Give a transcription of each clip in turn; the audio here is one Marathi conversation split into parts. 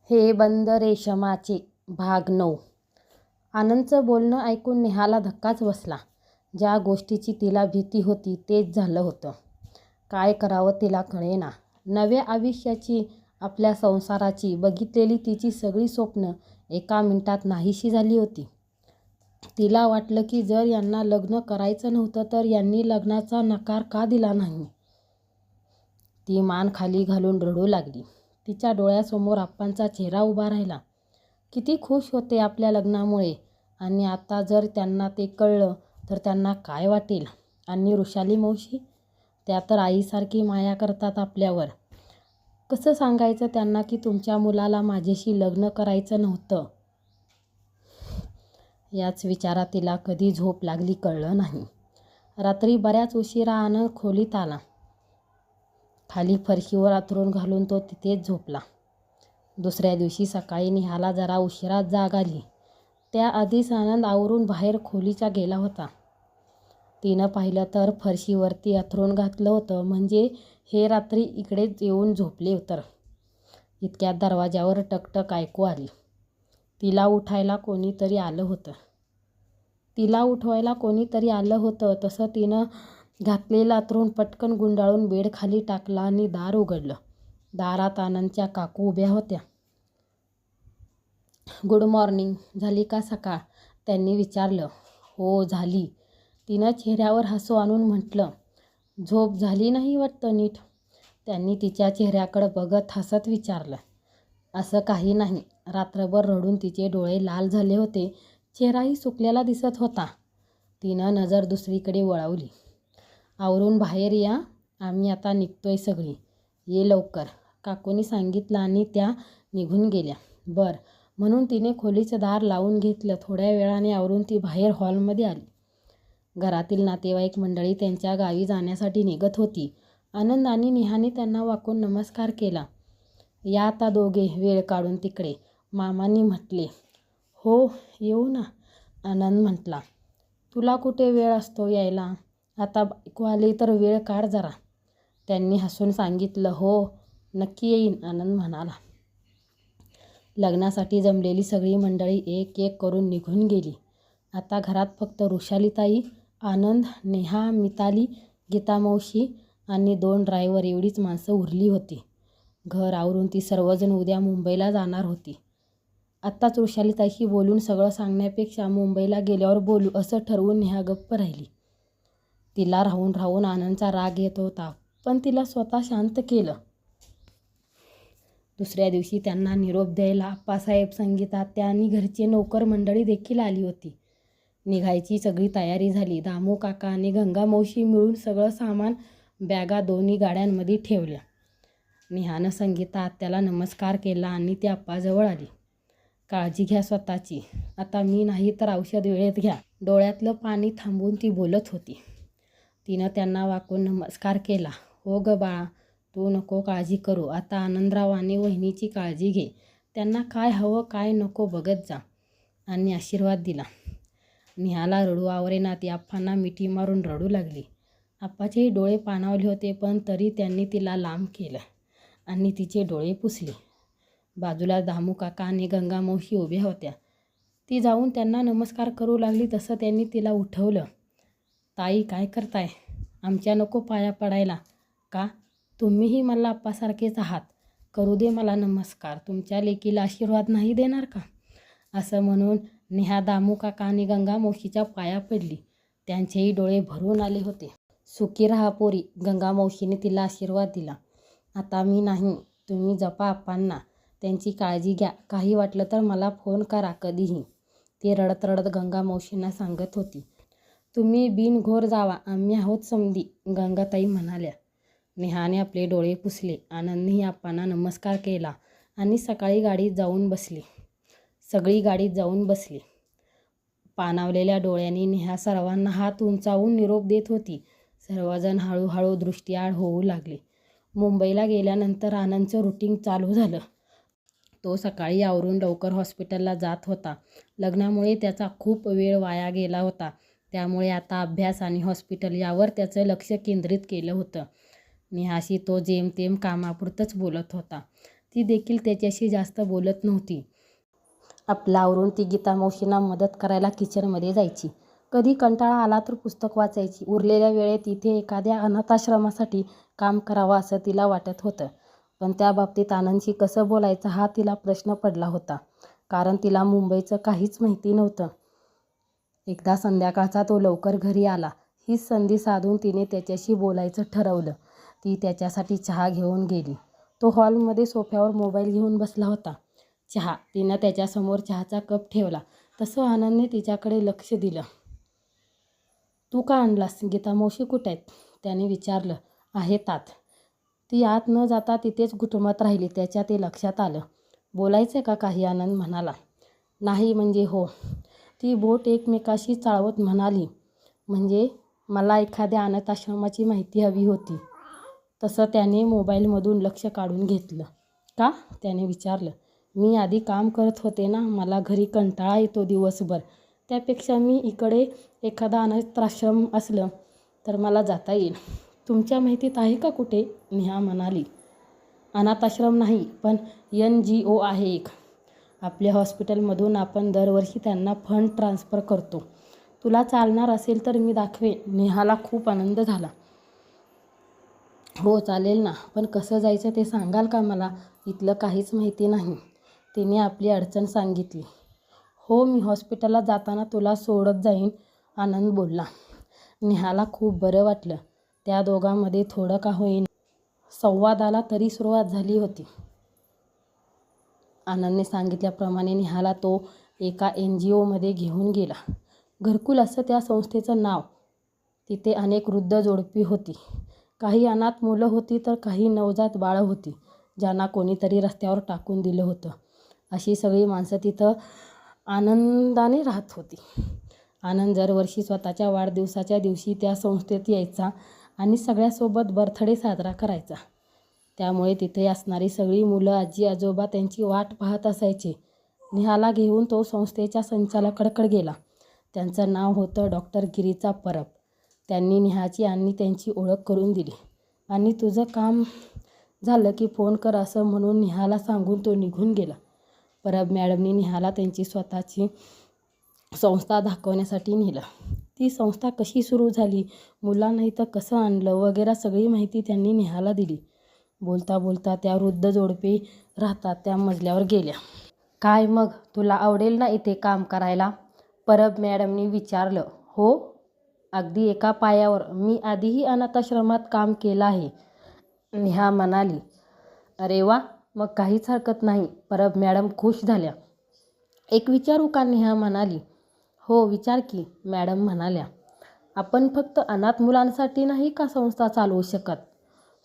हे बंद रेशमाचे भाग 9. आनंदचं बोलणं ऐकून नेहाला धक्काच बसला. ज्या गोष्टीची तिला भीती होती तेच झालं होतं. काय करावं तिला कळेना. नव्या आयुष्याची, आपल्या संसाराची बघितलेली तिची सगळी स्वप्न एका मिनिटात नाहीशी झाली होती. तिला वाटलं की जर यांना लग्न करायचं नव्हतं तर यांनी लग्नाचा नकार का दिला नाही. ती मान खाली घालून रडू लागली. तिच्या डोळ्यासमोर आप्पांचा चेहरा उभा राहिला. किती खुश होते आपल्या लग्नामुळे, आणि आता जर त्यांना ते कळलं तर त्यांना काय वाटेल. आणि वृषाली मावशी, त्या तर आईसारखी माया करतात आपल्यावर. कसं सांगायचं त्यांना की तुमच्या मुलाला माझ्याशी लग्न करायचं नव्हतं. याच विचारात तिला कधी झोप लागली कळलं नाही. रात्री बऱ्याच उशिरा आनंद खोलीत आला. खाली फरशीवर अंथरूण घालून तो तिथेच झोपला. दुसऱ्या दिवशी सकाळी नेहाला जरा उशिरात जाग आली. त्याआधीच आनंद आवरून बाहेर खोलीच्या गेला होता. तिनं पाहिलं तर फरशीवरती अंथरूण घातलं होतं, म्हणजे हे रात्री इकडेच येऊन झोपले तर. इतक्यात दरवाजावर टकटक ऐकू आली. तिला उठवायला कोणीतरी आलं होतं. तसं तिनं घातलेलं अंथरूण पटकन गुंडाळून बेडखाली टाकलं आणि दार उघडलं. दारात आनंदच्या काकू उभ्या होत्या. Good morning. झाली का सकाळ? त्यांनी विचारलं. हो झाली. तिनं चेहऱ्यावर हसू आणून म्हटलं. झोप झाली नाही वाटतं नीट. त्यांनी तिच्या चेहऱ्याकडं बघत हसत विचारलं. असं काही नाही. रात्रभर रडून तिचे डोळे लाल झाले होते. चेहराही सुकलेला दिसत होता. तिनं नजर दुसरीकडे वळवली. आवरून बाहेर या, आम्ही आता निघतोय सगळी. ये लवकर, काकूनी सांगितलं आणि त्या निघून गेल्या. बरं, म्हणून तिने खोलीचं दार लावून घेतलं. थोड्या वेळाने आवरून ती बाहेर हॉलमध्ये आली. घरातील नातेवाईक मंडळी त्यांच्या गावी जाण्यासाठी निघत होती. आनंद आणि नेहाने त्यांना वाकून नमस्कार केला. या आता दोघे वेळ काढून तिकडे, मामांनी म्हटले. हो येऊ ना, आनंद म्हटला. तुला कुठे वेळ असतो यायला, आता बायको आली तर वेळ काढ जरा. त्यांनी हसून सांगितलं. हो नक्की येईन, आनंद म्हणाला. लग्नासाठी जमलेली सगळी मंडळी एक एक करून निघून गेली. आता घरात फक्त वृषालीताई, आनंद, नेहा, मिताली, गीतामावशी आणि 2 ड्रायव्हर एवढीच माणसं उरली होती. घर आवरून ती सर्वजण उद्या मुंबईला जाणार होती. आत्ताच वृषालीताईशी बोलून सगळं सांगण्यापेक्षा मुंबईला गेल्यावर बोलू असं ठरवून नेहा गप्प राहिली. तिला राहून राहून आनंदचा राग येत होता, पण तिला स्वतः शांत केलं. दुसऱ्या दिवशी त्यांना निरोप द्यायला आप्पासाहेब, संगीतात्या आणि घरचे नोकर मंडळी देखील आली होती. निघायची सगळी तयारी झाली. दामू काका आणि गंगामावशी मिळून सगळं सामान बॅगा दोन्ही गाड्यांमध्ये ठेवल्या. नेहानं संगीतात्याला नमस्कार केला आणि ती आप्पाजवळ आली. काळजी घ्या स्वतःची. आता मी नाही तर औषध वेळेत घ्या. डोळ्यातलं पाणी थांबवून ती बोलत होती. तिनं त्यांना वाकून नमस्कार केला. हो ग बाळा, तू नको काळजी करू. आता आनंदराव आणि वहिनीची काळजी घे. त्यांना काय हवं काय नको बघत जा, आणि आशीर्वाद दिला. नेहाला रडू आवरेना. ती आप्पांना मिठी मारून रडू लागली. आप्पाचेही डोळे पाणावले होते, पण तरी त्यांनी तिला लांब केलं आणि तिचे डोळे पुसले. बाजूला दामू काका आणि गंगामावशी उभ्या होत्या. ती जाऊन त्यांना नमस्कार करू लागली तसं त्यांनी तिला उठवलं. ताई काय करताय? आमच्या नको पाया पडायला का? तुम्हीही मला आप्पासारखेच आहात. करू दे मला नमस्कार. तुमच्या लेकीला आशीर्वाद नाही देणार का? असं म्हणून नेहा दामू काका आणि गंगामावशीच्या पाया पडली. त्यांचेही डोळे भरून आले होते. सुखी राहा पोरी, गंगामावशीने तिला आशीर्वाद दिला. आता मी नाही, तुम्ही जपा आप्पांना, त्यांची काळजी घ्या. काही वाटलं तर मला फोन करा कधीही, ती रडत रडत गंगामावशींना सांगत होती. तुम्ही बिनघोर जावा, आम्ही आहोत समधी, गंगाताई म्हणाल्या. नेहाने आपले डोळे पुसले. आनंदनेही आप्पांना नमस्कार केला आणि सगळी गाडीत जाऊन बसली. पाणावलेल्या डोळ्यांनी नेहा सर्वांना हात उंचावून निरोप देत होती. सर्वजण हळूहळू दृष्टीआड होऊ लागले. मुंबईला गेल्यानंतर आनंदचं रुटीन चालू झालं. तो सकाळी आवरून लवकर हॉस्पिटलला जात होता. लग्नामुळे त्याचा खूप वेळ वाया गेला होता. त्यामुळे आता अभ्यास आणि हॉस्पिटल यावर त्याचं लक्ष केंद्रित केलं होतं. नेहाशी तो जेमतेम कामापुरतंच बोलत होता. ती देखील त्याच्याशी जास्त बोलत नव्हती. आपलं आवरून ती गीता मावशींना मदत करायला किचनमध्ये जायची. कधी कंटाळा आला तर पुस्तक वाचायची. उरलेल्या वेळेत इथे एखाद्या अनाथाश्रमासाठी काम करावं असं तिला वाटत होतं. पण त्या बाबतीत आनंदशी कसं बोलायचं हा तिला प्रश्न पडला होता. कारण तिला मुंबईचं काहीच माहिती नव्हतं. एकदा संध्याकाळचा तो लवकर घरी आला. हीच संधी साधून तिने त्याच्याशी बोलायचं ठरवलं. ती त्याच्यासाठी चहा घेऊन गेली. तो हॉलमध्ये सोफ्यावर मोबाईल घेऊन बसला होता. चहा. तिनं त्याच्यासमोर चहाचा कप ठेवला. तसं आनंदने तिच्याकडे लक्ष दिलं. तू का आणलास? गीता मावशी कुठे आहेत? त्याने विचारलं. आहेत आत. ती आत न जाता तिथेच घुटमत राहिली. त्याच्या ते लक्षात आलं. बोलायचं का काही? आनंद म्हणाला. नाही म्हणजे हो. ती बोट एकमेकाशी चाळवत म्हणाली. म्हणजे मला एखाद्या अनाथाश्रमाची माहिती हवी होती. तसं त्याने मोबाईलमधून लक्ष काढून घेतलं. का? त्याने विचारलं. मी आधी काम करत होते ना. मला घरी कंटाळा येतो दिवसभर. त्यापेक्षा मी इकडे एखादा अनाथाश्रम असलं तर मला जाता येईल. तुमच्या माहितीत आहे का कुठे? नेहा म्हणाली. अनाथाश्रम नाही, पण NGO आहे एक. आपल्या हॉस्पिटलमधून आपण दरवर्षी त्यांना फंड ट्रान्स्फर करतो. तुला चालणार असेल तर मी दाखवेन. नेहाला खूप आनंद झाला. हो चालेल ना, पण कसं जायचं ते सांगाल का मला? इथलं काहीच माहिती नाही. तिने आपली अडचण सांगितली. हो, मी हॉस्पिटलला जाताना तुला सोडत जाईन, आनंद बोलला. नेहाला खूप बरं वाटलं. त्या दोघांमध्ये थोडं का होईना संवादाला तरी सुरुवात झाली होती. आनंदने सांगितल्याप्रमाणे नेहाला तो एका NGOमध्ये घेऊन गेला. घरकुल असं त्या संस्थेचं नाव. तिथे अनेक वृद्ध जोडपी होती. काही अनाथ मुलं होती तर काही नवजात बाळं होती ज्यांना कोणीतरी रस्त्यावर टाकून दिलं होतं. अशी सगळी माणसं तिथं आनंदाने राहत होती. आनंद दरवर्षी स्वतःच्या वाढदिवसाच्या दिवशी त्या संस्थेत यायचा आणि सगळ्यासोबत बर्थडे साजरा करायचा. त्यामुळे तिथे असणारी सगळी मुलं, आजी आजोबा त्यांची वाट पाहत असायचे. नेहाला घेऊन तो संस्थेच्या संचालकाकडे गेला. त्यांचं नाव होतं डॉक्टर गिरीजा परब. त्यांनी नेहाची आणि त्यांची ओळख करून दिली. आणि तुझं काम झालं की फोन कर असं म्हणून नेहाला सांगून तो निघून गेला. परब मॅडमनी नेहाला त्यांची स्वतःची संस्था दाखवण्यासाठी नेलं. ती संस्था कशी सुरू झाली, मुलांना इथं कसं आणलं वगैरे सगळी माहिती त्यांनी नेहाला दिली. बोलता बोलता त्या वृद्ध जोडपे राहतात त्या मजल्यावर गेल्या. काय मग, तुला आवडेल ना इथे काम करायला? परब मॅडमनी विचारलं. हो, अगदी एका पायावर. मी आधीही अनाथाश्रमात काम केलं आहे, नेहा म्हणाली. अरे वा, मग काहीच हरकत नाही. परब मॅडम खुश झाल्या. एक विचारू का? नेहा म्हणाली. हो विचार की, मॅडम म्हणाल्या. आपण फक्त अनाथ मुलांसाठी नाही का संस्था चालवू शकत?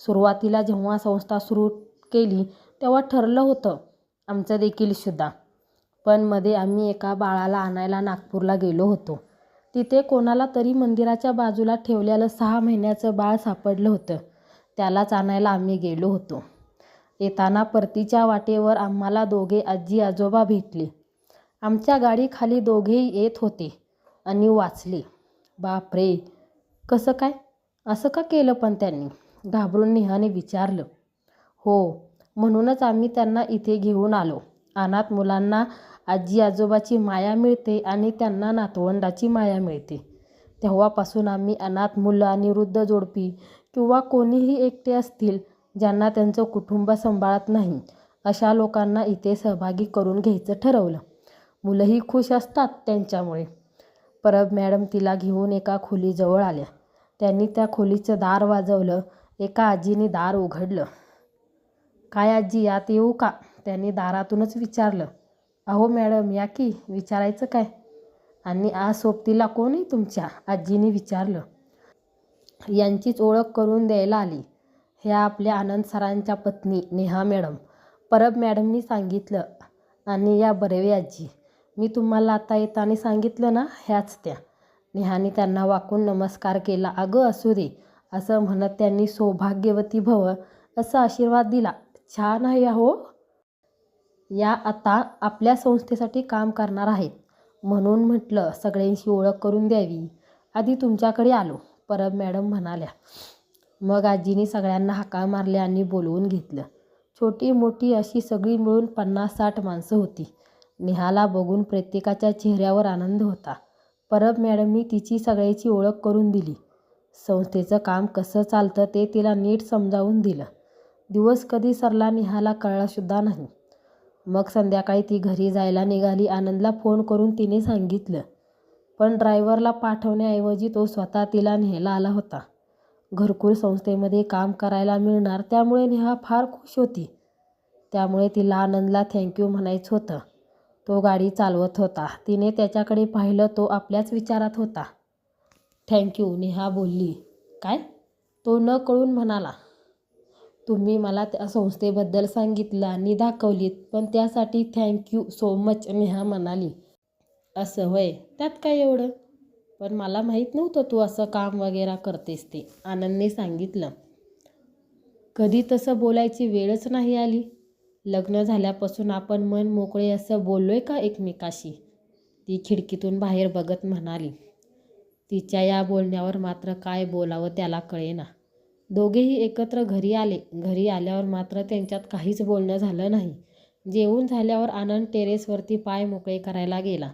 सुरुवातीला जेव्हा संस्था सुरू केली तेव्हा ठरलं होतं आमचं देखील सुद्धा. पण मध्ये आम्ही एका बाळाला आणायला नागपूरला गेलो होतो. तिथे कोणाला तरी मंदिराच्या बाजूला ठेवलेलं 6 महिन्याचं बाळ सापडलं होतं. त्यालाच आणायला आम्ही गेलो होतो. येताना परतीच्या वाटेवर आम्हाला दोघे आजी आजोबा भेटले. आमच्या गाडीखाली दोघेही येत होते आणि वाचले. बापरे, कसं काय? असं का केलं पण त्यांनी? घाबरून नेहाने विचारलं. हो, म्हणूनच आम्ही त्यांना इथे घेऊन आलो. अनाथ मुलांना आजी आजोबाची माया मिळते आणि त्यांना नातवंडाची माया मिळते. तेव्हापासून आम्ही अनाथ मुलं आणि वृद्ध जोडपी किंवा कोणीही एकटे असतील ज्यांना त्यांचं कुटुंब सांभाळत नाही अशा लोकांना इथे सहभागी करून घ्यायचं ठरवलं. मुलंही खुश असतात त्यांच्यामुळे. परब मॅडम तिला घेऊन एका खोलीजवळ आल्या. त्यांनी त्या खोलीचं दार वाजवलं. एका आजीने दार उघडलं. काय आजी, आत येऊ का? त्यांनी दारातूनच विचारलं. अहो मॅडम या की, विचारायचं काय? आणि आज सोबतीला कोण आहे तुमच्या? आजीने विचारलं. यांचीच ओळख करून द्यायला आली. ह्या आपल्या आनंद सरांच्या पत्नी नेहा मॅडम, परब मॅडमनी सांगितलं. आणि या बर्वे आजी, मी तुम्हाला आता येताना सांगितलं ना, ह्याच त्या. नेहाने त्यांना वाकून नमस्कार केला. अगं असू दे, असं म्हणत त्यांनी सौभाग्यवती भव असा आशीर्वाद दिला. छान आहे हो. या आता आपल्या संस्थेसाठी काम करणार आहेत म्हणून म्हटलं सगळ्यांशी ओळख करून द्यावी. आधी तुमच्याकडे आलो, परब मॅडम म्हणाल्या. मग आजीने सगळ्यांना हाका मारल्या आणि बोलवून घेतलं. छोटी मोठी अशी सगळी मिळून 50-60 माणसं होती. नेहाला बघून प्रत्येकाच्या चेहऱ्यावर आनंद होता. परब मॅडमनी तिची सगळ्याची ओळख करून दिली. संस्थेचं काम कसं चालतं ते तिला नीट समजावून दिलं. दिवस कधी सरला नेहाला कळलासुद्धा नाही. मग संध्याकाळी ती घरी जायला निघाली. आनंदला फोन करून तिने सांगितलं, पण ड्रायव्हरला पाठवण्याऐवजी तो स्वतः तिला न्यायला आला होता. घरकुल संस्थेमध्ये काम करायला मिळणार त्यामुळे नेहा फार खुश होती. त्यामुळे तिला आनंदला थँक्यू म्हणायचं होतं. तो गाडी चालवत होता. तिने त्याच्याकडे पाहिलं. तो आपल्याच विचारात होता. थँक्यू, नेहा बोलली. काय? तो न कळून म्हणाला. तुम्ही मला त्या संस्थेबद्दल सांगितलं आणि दाखवलीत, पण त्यासाठी थँक्यू सो मच, नेहा म्हणाली. असं होय, त्यात काय एवढं? पण मला माहीत नव्हतं तू असं काम वगैरे करतेस ते, आनंदने सांगितलं. कधी तसं बोलायची वेळच नाही आली. लग्न झाल्यापासून आपण मन मोकळे असं बोललोय का एकमेकाशी? ती खिडकीतून बाहेर बघत म्हणाली. तिच्या या बोलण्यावर मात्र काय बोलावं त्याला कळेना. दोघेही एकत्र घरी आले. घरी आल्यावर मात्र त्यांच्यात काहीच बोलणं झालं नाही. जेवून झाल्यावर आनंद टेरेसवरती पाय मोकळे करायला गेला.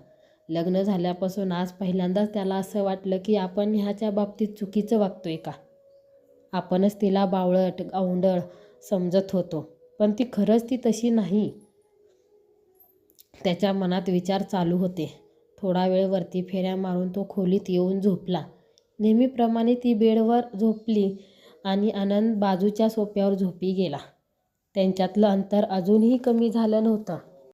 लग्न झाल्यापासून आज पहिल्यांदाच त्याला असं वाटलं की आपण ह्याच्या बाबतीत चुकीचं वागतोय का? आपणच तिला बावळट, गावंढळ समजत होतो, पण ती खरंच ती तशी नाही. त्याच्या मनात विचार चालू होते. थोडा वेळ वरती फेऱ्या मारून तो खोलीत येऊन झोपला. नेहमीप्रमाणे ती बेडवर झोपली आणि आनंद बाजूच्या सोफ्यावर झोपी गेला. त्यांच्यातलं अंतर अजूनही कमी झालं नव्हतं.